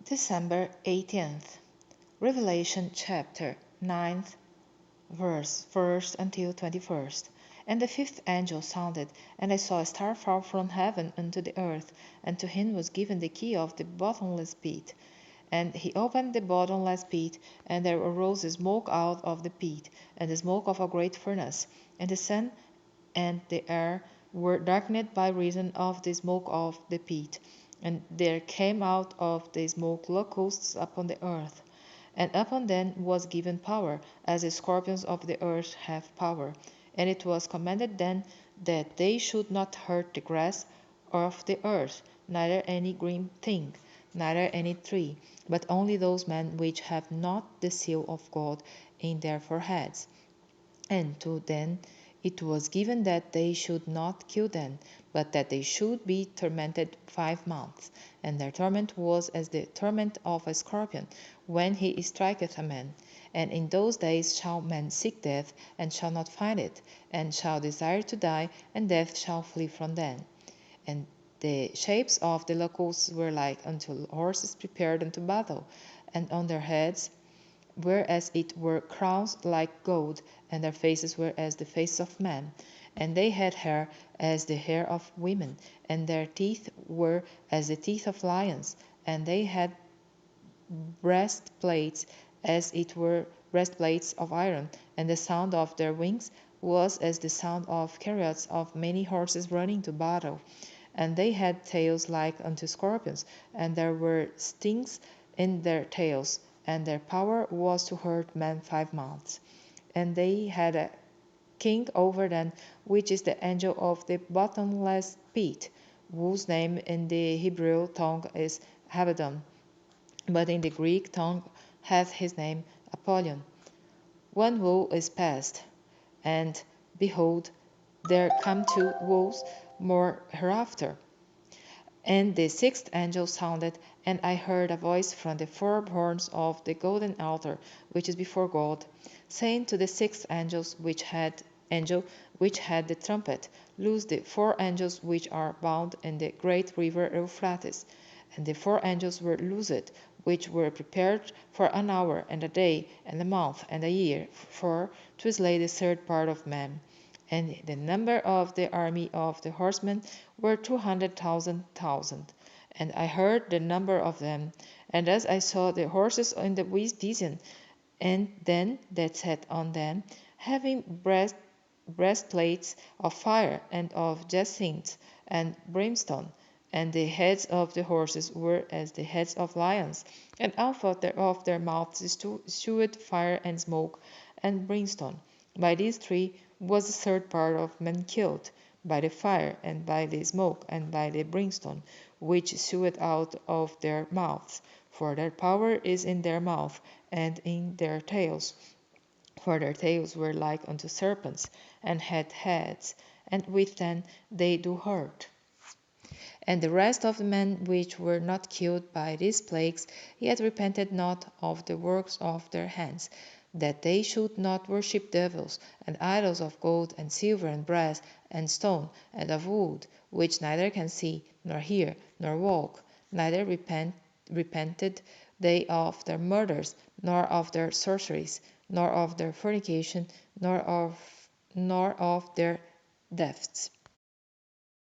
December 18th. Revelation chapter 9th verse 1st until 21st. And the fifth angel sounded, and I saw a star fall from heaven unto the earth, and to him was given the key of the bottomless pit. And he opened the bottomless pit, and there arose smoke out of the pit, and the smoke of a great furnace. And the sun and the air were darkened by reason of the smoke of the pit. And there came out of the smoke locusts upon the earth, and upon them was given power, as the scorpions of the earth have power. And it was commanded them that they should not hurt the grass of the earth, neither any green thing, neither any tree, but only those men which have not the seal of God in their foreheads. And to them it was given that they should not kill them, but that they should be tormented 5 months. And their torment was as the torment of a scorpion, when he striketh a man. And in those days shall men seek death, and shall not find it, and shall desire to die, and death shall flee from them. And the shapes of the locusts were like unto horses prepared unto battle, and on their heads were as it were crowns like gold, and their faces were as the faces of men. And they had hair as the hair of women, and their teeth were as the teeth of lions, and they had breastplates as it were breastplates of iron, and the sound of their wings was as the sound of chariots of many horses running to battle. And they had tails like unto scorpions, and there were stings in their tails, and their power was to hurt men 5 months. And they had a king over them, which is the angel of the bottomless pit, whose name in the Hebrew tongue is Abaddon, but in the Greek tongue hath his name Apollyon. One woe is past, and behold, there come two woes more hereafter. And the sixth angel sounded, and I heard a voice from the four horns of the golden altar, which is before God, saying to the sixth angel which had the trumpet, Loose the four angels which are bound in the great river Euphrates. And the four angels were loosed, which were prepared for an hour, and a day, and a month, and a year, for to slay the third part of men. And the number of the army of the horsemen were 200,000. And I heard the number of them, and as I saw the horses in the vision, and then that sat on them, having breastplates of fire and of jacinth and brimstone, and the heads of the horses were as the heads of lions, and out of their mouths issued fire and smoke and brimstone. By these three was the third part of men killed, by the fire, and by the smoke, and by the brimstone, which issued out of their mouths. For their power is in their mouth, and in their tails. For their tails were like unto serpents, and had heads, and with them they do hurt. And the rest of the men which were not killed by these plagues, yet repented not of the works of their hands, that they should not worship devils, and idols of gold, and silver, and brass, and stone, and of wood, which neither can see, nor hear, nor walk, neither repented they of their murders, nor of their sorceries, nor of their fornication, nor of their thefts.